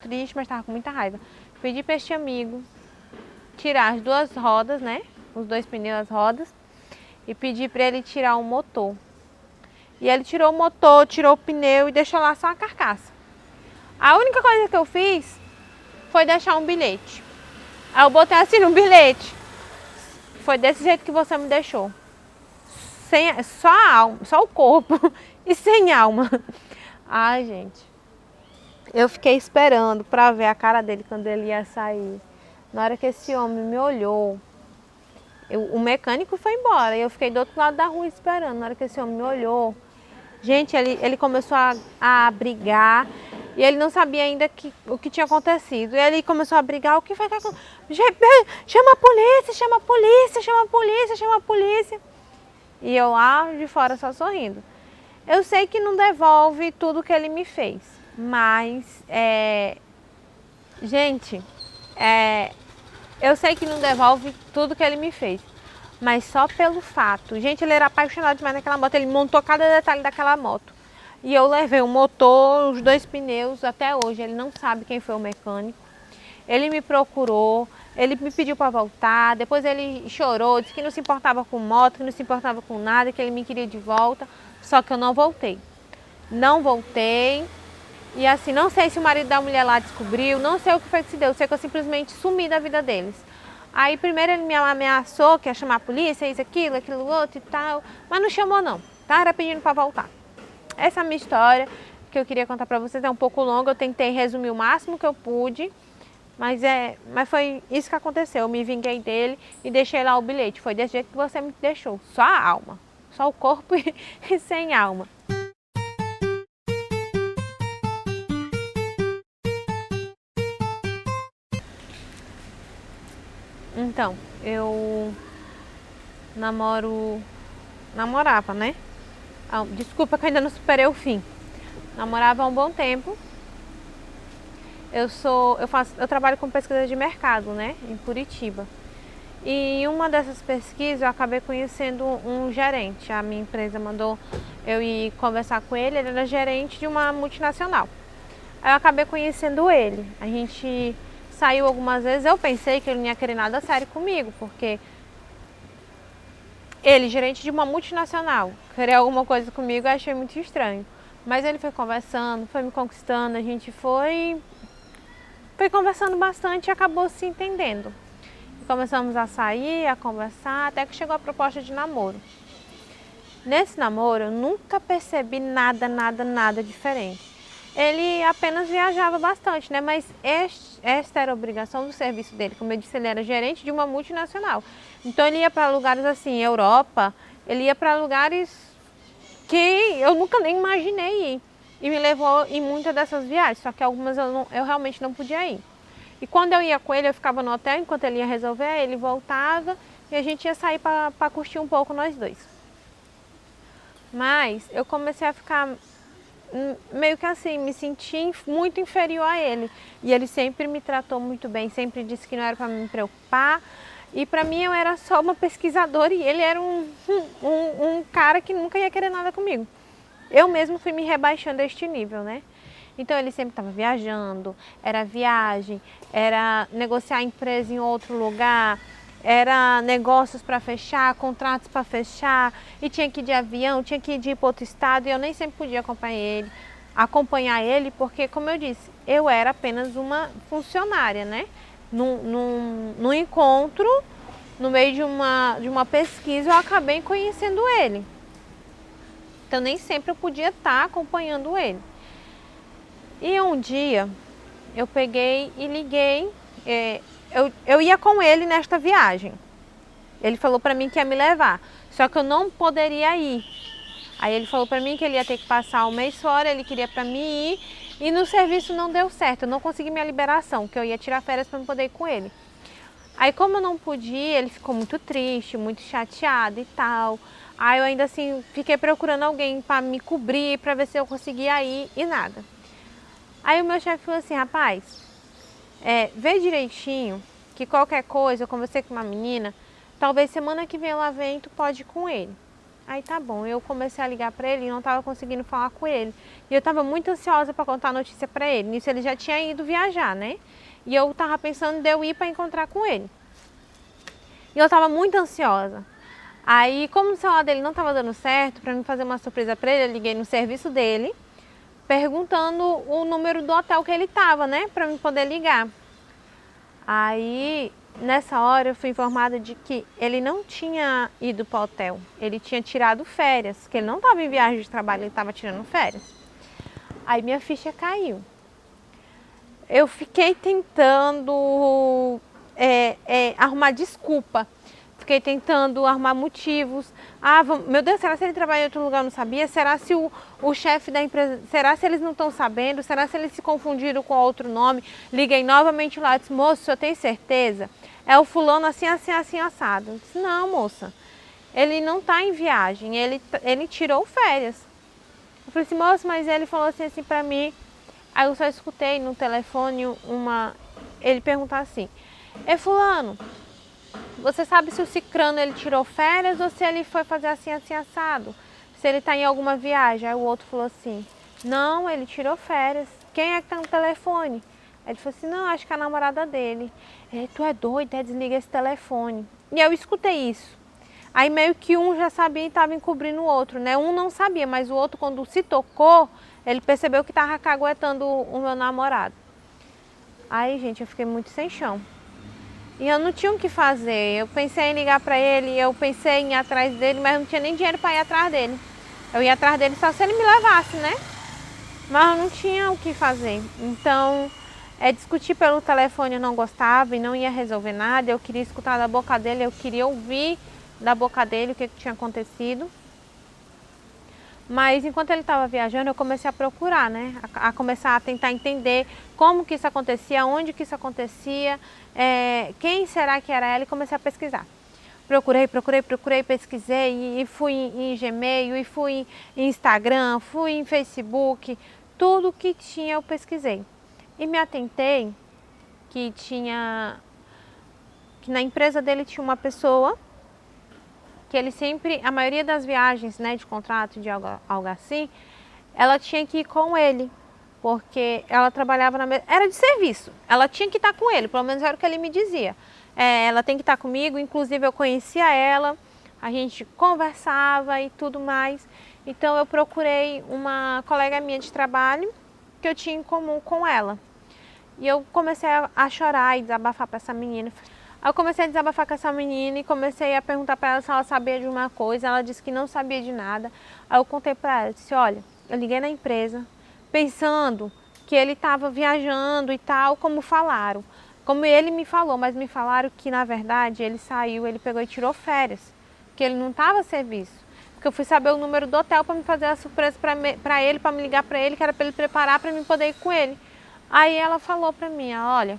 triste, mas estava com muita raiva. Pedi para este amigo tirar as duas rodas, né? Os dois pneus, as rodas. E pedi para ele tirar o motor. E ele tirou o motor, tirou o pneu e deixou lá só a carcaça. A única coisa que eu fiz foi deixar um bilhete. Aí eu botei assim no bilhete. Foi desse jeito que você me deixou. Só a alma, só o corpo e sem alma. Ai, gente. Eu fiquei esperando para ver a cara dele quando ele ia sair. Na hora que esse homem me olhou, o mecânico foi embora e eu fiquei do outro lado da rua esperando. Na hora que esse homem me olhou, gente, ele começou a brigar e ele não sabia ainda o que tinha acontecido. E ele começou a brigar, o que foi que aconteceu? Chama a polícia, chama a polícia, chama a polícia, chama a polícia. E eu lá de fora só sorrindo. Eu sei que não devolve tudo que ele me fez, mas, gente, eu sei que não devolve tudo que ele me fez, mas só pelo fato. Gente, ele era apaixonado demais naquela moto, ele montou cada detalhe daquela moto. E eu levei o motor, os dois pneus, até hoje ele não sabe quem foi o mecânico. Ele me procurou, ele me pediu para voltar, depois ele chorou, disse que não se importava com moto, que não se importava com nada, que ele me queria de volta, só que eu não voltei. Não voltei, e assim, não sei se o marido da mulher lá descobriu, não sei o que foi que se deu, sei que eu simplesmente sumi da vida deles. Aí primeiro ele me ameaçou que ia chamar a polícia, isso, aquilo outro e tal, mas não chamou não, tá? Era pedindo para voltar. Essa é a minha história que eu queria contar para vocês, é um pouco longa, eu tentei resumir o máximo que eu pude. Mas foi isso que aconteceu, eu me vinguei dele e deixei lá o bilhete. Foi desse jeito que você me deixou, só a alma, só o corpo e sem alma. Então, eu namorava, né? Desculpa que eu ainda não superei o fim. Namorava há um bom tempo. Eu trabalho com pesquisa de mercado, né, em Curitiba. E em uma dessas pesquisas eu acabei conhecendo um gerente. A minha empresa mandou eu ir conversar com ele, ele era gerente de uma multinacional. Aí eu acabei conhecendo ele. A gente saiu algumas vezes, eu pensei que ele não ia querer nada sério comigo, porque ele, gerente de uma multinacional, querer alguma coisa comigo, eu achei muito estranho. Mas ele foi conversando, foi me conquistando, a gente foi conversando bastante e acabou se entendendo. Começamos a sair, a conversar, até que chegou a proposta de namoro. Nesse namoro eu nunca percebi nada diferente. Ele apenas viajava bastante, né? Mas esta era a obrigação do serviço dele. Como eu disse, ele era gerente de uma multinacional. Então ele ia para lugares assim, Europa, ele ia para lugares que eu nunca nem imaginei ir. E me levou em muitas dessas viagens, só que algumas eu realmente não podia ir. E quando eu ia com ele, eu ficava no hotel enquanto ele ia resolver, ele voltava e a gente ia sair para curtir um pouco nós dois. Mas eu comecei a ficar meio que assim, me senti muito inferior a ele. E ele sempre me tratou muito bem, sempre disse que não era para me preocupar. E para mim eu era só uma pesquisadora e ele era um cara que nunca ia querer nada comigo. Eu mesmo fui me rebaixando a este nível, né? Então ele sempre estava viajando, era viagem, era negociar empresa em outro lugar, era negócios para fechar, contratos para fechar, e tinha que ir de avião, tinha que ir para outro estado, e eu nem sempre podia acompanhar ele, porque, como eu disse, eu era apenas uma funcionária, né? Num encontro, no meio de uma pesquisa, eu acabei conhecendo ele. Então nem sempre eu podia estar acompanhando ele. E um dia eu peguei e liguei, eu ia com ele nesta viagem. Ele falou para mim que ia me levar, só que eu não poderia ir. Aí ele falou para mim que ele ia ter que passar um mês fora, ele queria para mim ir, e no serviço não deu certo, eu não consegui minha liberação, que eu ia tirar férias para poder ir com ele. Aí como eu não pude ir, ele ficou muito triste, muito chateado e tal. Aí eu ainda assim fiquei procurando alguém para me cobrir, para ver se eu conseguia ir e nada. Aí o meu chefe falou assim, rapaz, vê direitinho que qualquer coisa, eu conversei com uma menina, talvez semana que vem ela venha e tu pode ir com ele. Aí tá bom, eu comecei a ligar para ele e não estava conseguindo falar com ele. E eu estava muito ansiosa para contar a notícia para ele. Nisso ele já tinha ido viajar, né? E eu estava pensando de eu ir para encontrar com ele. E eu estava muito ansiosa. Aí, como o celular dele não estava dando certo, para mim fazer uma surpresa para ele, eu liguei no serviço dele, perguntando o número do hotel que ele estava, né? Para mim poder ligar. Aí, nessa hora, eu fui informada de que ele não tinha ido para o hotel. Ele tinha tirado férias, que ele não estava em viagem de trabalho, ele estava tirando férias. Aí minha ficha caiu. Eu fiquei tentando arrumar desculpa. Fiquei tentando arrumar motivos. Ah, meu Deus, será que ele trabalha em outro lugar? Eu não sabia. Será se o chefe da empresa... Será se eles não estão sabendo? Será se eles se confundiram com outro nome? Liguei novamente lá. Disse, moço, o senhor tem certeza? É o fulano assim, assim, assim, assado. Eu disse, não, moça. Ele não está em viagem. Ele tirou férias. Eu falei assim, moço, mas ele falou assim para mim. Aí eu só escutei no telefone ele perguntar assim, fulano, você sabe se o cicrano ele tirou férias ou se ele foi fazer assim, assim, assado? Se ele está em alguma viagem? Aí o outro falou assim, não, ele tirou férias. Quem é que está no telefone? Aí ele falou assim, não, acho que é a namorada dele. Tu é doido, desliga esse telefone. E eu escutei isso. Aí meio que um já sabia e estava encobrindo o outro, né? Um não sabia, mas o outro quando se tocou, ele percebeu que estava caguetando o meu namorado. Aí, gente, eu fiquei muito sem chão. E eu não tinha o que fazer. Eu pensei em ligar para ele, eu pensei em ir atrás dele, mas não tinha nem dinheiro para ir atrás dele. Eu ia atrás dele só se ele me levasse, né? Mas eu não tinha o que fazer. Então, discutir pelo telefone eu não gostava e não ia resolver nada. Eu queria escutar da boca dele, eu queria ouvir da boca dele o que tinha acontecido. Mas enquanto ele estava viajando, eu comecei a procurar, né? A começar a tentar entender como que isso acontecia, onde que isso acontecia, quem será que era ela, e comecei a pesquisar. Procurei, pesquisei e fui em Gmail, e fui em Instagram, fui em Facebook, tudo que tinha eu pesquisei. E me atentei que na empresa dele tinha uma pessoa que ele sempre, a maioria das viagens, né, de contrato, de algo assim, ela tinha que ir com ele, porque ela trabalhava era de serviço, ela tinha que estar com ele, pelo menos era o que ele me dizia. Ela tem que estar comigo, inclusive eu conhecia ela, a gente conversava e tudo mais, então eu procurei uma colega minha de trabalho que eu tinha em comum com ela. E eu comecei a chorar e desabafar para essa menina. Aí eu comecei a desabafar com essa menina e comecei a perguntar para ela se ela sabia de uma coisa. Ela disse que não sabia de nada. Aí eu contei para ela, disse, olha, eu liguei na empresa pensando que ele estava viajando e tal, como falaram. Como ele me falou, mas me falaram que na verdade ele saiu, ele pegou e tirou férias, que ele não estava a serviço. Porque eu fui saber o número do hotel para me fazer a surpresa para ele, para me ligar para ele, que era para ele preparar para mim poder ir com ele. Aí ela falou para mim, olha,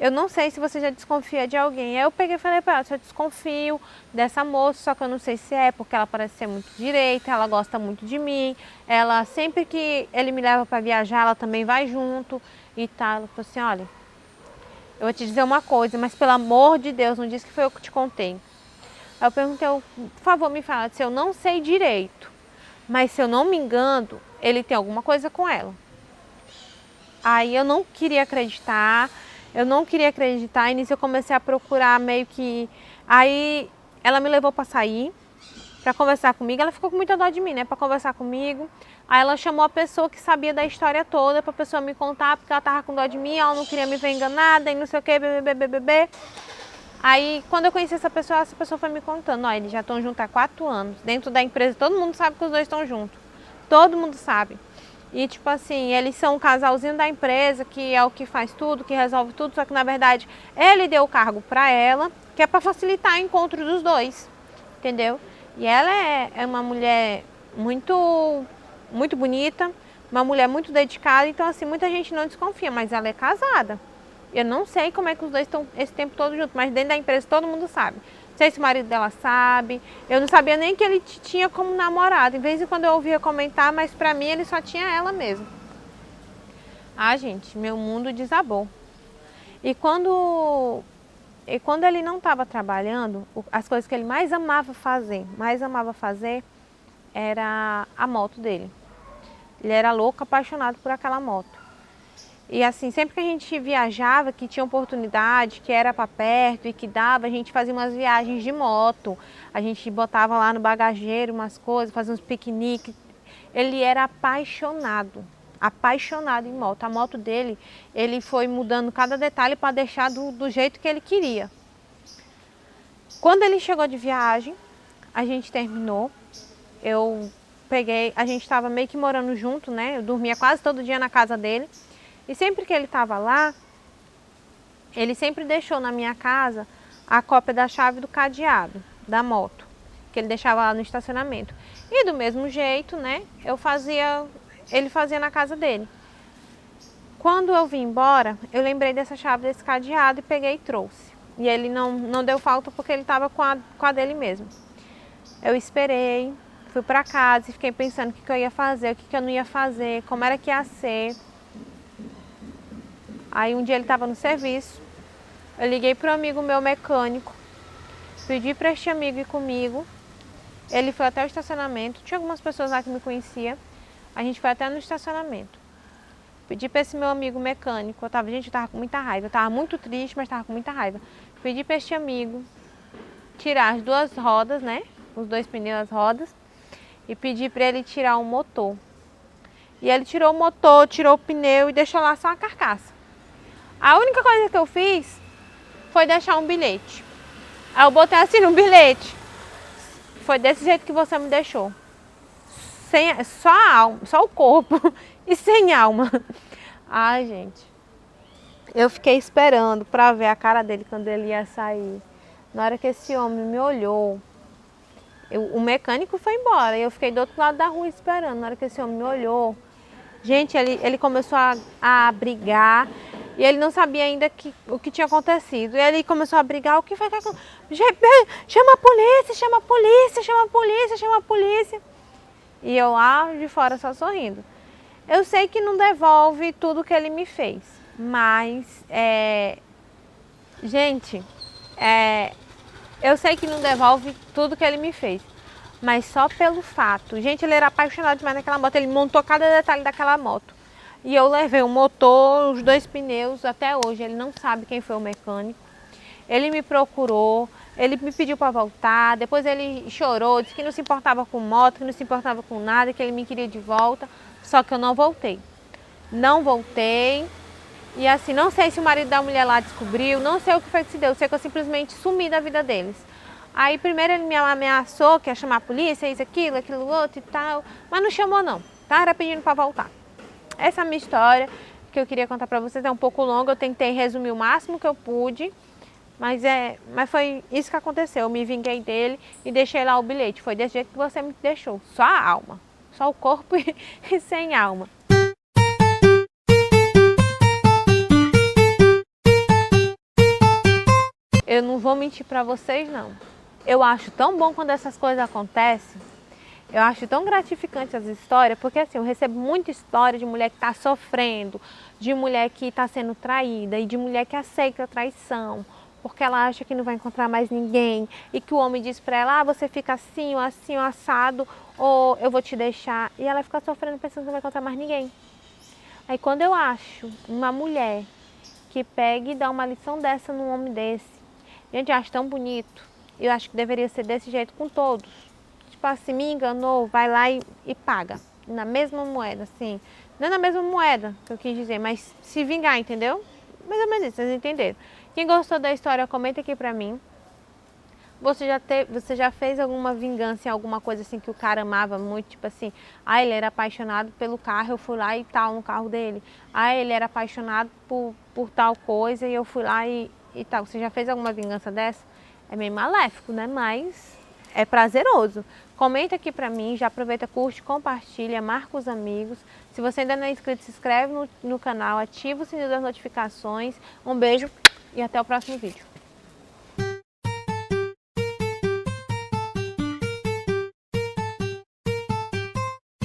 eu não sei se você já desconfia de alguém. Aí eu peguei e falei para ela, eu desconfio dessa moça, só que eu não sei se é, porque ela parece ser muito direita, ela gosta muito de mim, ela sempre que ele me leva para viajar, ela também vai junto e tal. Ela falou assim, olha, eu vou te dizer uma coisa, mas pelo amor de Deus, não disse que foi eu que te contei. Aí eu perguntei, por favor, me fala, eu não sei direito, mas se eu não me engano, ele tem alguma coisa com ela. Aí eu não queria acreditar, e nisso eu comecei a procurar meio que... Aí ela me levou para sair, para conversar comigo, ela ficou com muita dó de mim, né, para conversar comigo. Aí ela chamou a pessoa que sabia da história toda, para a pessoa me contar, porque ela tava com dó de mim, ela não queria me ver enganada e não sei o que, bebê. Aí quando eu conheci essa pessoa foi me contando, ó, eles já estão juntos há 4 anos, dentro da empresa todo mundo sabe que os dois estão juntos, todo mundo sabe. E tipo assim, eles são um casalzinho da empresa, que é o que faz tudo, que resolve tudo, só que na verdade ele deu o cargo para ela, que é para facilitar o encontro dos dois, entendeu? E ela é uma mulher muito bonita, uma mulher muito dedicada, então assim, muita gente não desconfia, mas ela é casada. Eu não sei como é que os dois estão esse tempo todo juntos, mas dentro da empresa todo mundo sabe. Não sei se o marido dela sabe, eu não sabia nem que ele tinha como namorado. Em vez de quando eu ouvia comentar, mas pra mim ele só tinha ela mesmo. Ah, gente, meu mundo desabou. E quando E quando ele não estava trabalhando, as coisas que ele mais amava fazer era a moto dele. Ele era louco, apaixonado por aquela moto. E assim, sempre que a gente viajava, que tinha oportunidade, que era para perto e que dava, a gente fazia umas viagens de moto. A gente botava lá no bagageiro umas coisas, fazia uns piqueniques. Ele era apaixonado em moto. A moto dele, ele foi mudando cada detalhe para deixar do jeito que ele queria. Quando ele chegou de viagem, a gente terminou. A gente estava meio que morando junto, né? Eu dormia quase todo dia na casa dele. E sempre que ele estava lá, ele sempre deixou na minha casa a cópia da chave do cadeado da moto, que ele deixava lá no estacionamento. E do mesmo jeito, né? Ele fazia na casa dele. Quando eu vim embora, eu lembrei dessa chave desse cadeado e peguei e trouxe. E ele não deu falta porque ele estava com a dele mesmo. Eu esperei, fui para casa e fiquei pensando o que eu ia fazer, o que eu não ia fazer, como era que ia ser. Aí um dia ele estava no serviço, eu liguei para um amigo meu mecânico, pedi para este amigo ir comigo. Ele foi até o estacionamento, tinha algumas pessoas lá que me conheciam, a gente foi até no estacionamento. Pedi para esse meu amigo mecânico, eu tava com muita raiva, eu tava muito triste, mas tava com muita raiva. Pedi para este amigo tirar as duas rodas, né, os dois pneus, as rodas, e pedi para ele tirar o motor. E ele tirou o motor, tirou o pneu e deixou lá só a carcaça. A única coisa que eu fiz foi deixar um bilhete. Aí eu botei assim no bilhete. Foi desse jeito que você me deixou. Só a alma, só o corpo e sem alma. Ai, gente. Eu fiquei esperando para ver a cara dele quando ele ia sair. Na hora que esse homem me olhou, o mecânico foi embora. E eu fiquei do outro lado da rua esperando. Na hora que esse homem me olhou, gente, ele começou a brigar. E ele não sabia ainda o que tinha acontecido. E ele começou a brigar. O que foi que aconteceu? Chama a polícia, chama a polícia, chama a polícia, chama a polícia. E eu lá de fora só sorrindo. Eu sei que não devolve tudo que ele me fez. Mas, gente, eu sei que não devolve tudo que ele me fez. Mas só pelo fato. Gente, ele era apaixonado demais naquela moto. Ele montou cada detalhe daquela moto. E eu levei o motor, os dois pneus, até hoje ele não sabe quem foi o mecânico. Ele me procurou, ele me pediu para voltar, depois ele chorou, disse que não se importava com moto, que não se importava com nada, que ele me queria de volta, só que eu não voltei. Não voltei, e assim, não sei se o marido da mulher lá descobriu, não sei o que foi que se deu, sei que eu simplesmente sumi da vida deles. Aí primeiro ele me ameaçou que ia chamar a polícia, isso, aquilo outro e tal, mas não chamou não, tá? Era pedindo para voltar. Essa é a minha história que eu queria contar para vocês, é um pouco longa, eu tentei resumir o máximo que eu pude, mas foi isso que aconteceu, eu me vinguei dele e deixei lá o bilhete, foi desse jeito que você me deixou, só a alma, só o corpo e sem alma. Eu não vou mentir para vocês não, eu acho tão bom quando essas coisas acontecem. Eu acho tão gratificante as histórias, porque assim, eu recebo muita história de mulher que está sofrendo, de mulher que está sendo traída e de mulher que aceita a traição, porque ela acha que não vai encontrar mais ninguém e que o homem diz para ela, você fica assim, ou assado, ou eu vou te deixar. E ela fica sofrendo pensando que não vai encontrar mais ninguém. Aí quando eu acho uma mulher que pega e dá uma lição dessa num homem desse, gente, eu acho tão bonito. Eu acho que deveria ser desse jeito com todos. Tipo assim, me enganou, vai lá e paga. Na mesma moeda, assim. Não é na mesma moeda que eu quis dizer, mas se vingar, entendeu? Mais ou menos isso, vocês entenderam. Quem gostou da história, comenta aqui pra mim. Você já fez alguma vingança em alguma coisa assim que o cara amava muito? Tipo assim, ele era apaixonado pelo carro, eu fui lá e tal no carro dele. Ele era apaixonado por tal coisa e eu fui lá e tal. Você já fez alguma vingança dessa? É meio maléfico, né? Mas é prazeroso. Comenta aqui pra mim, já aproveita, curte, compartilha, marca os amigos. Se você ainda não é inscrito, se inscreve no canal, ativa o sininho das notificações. Um beijo e até o próximo vídeo.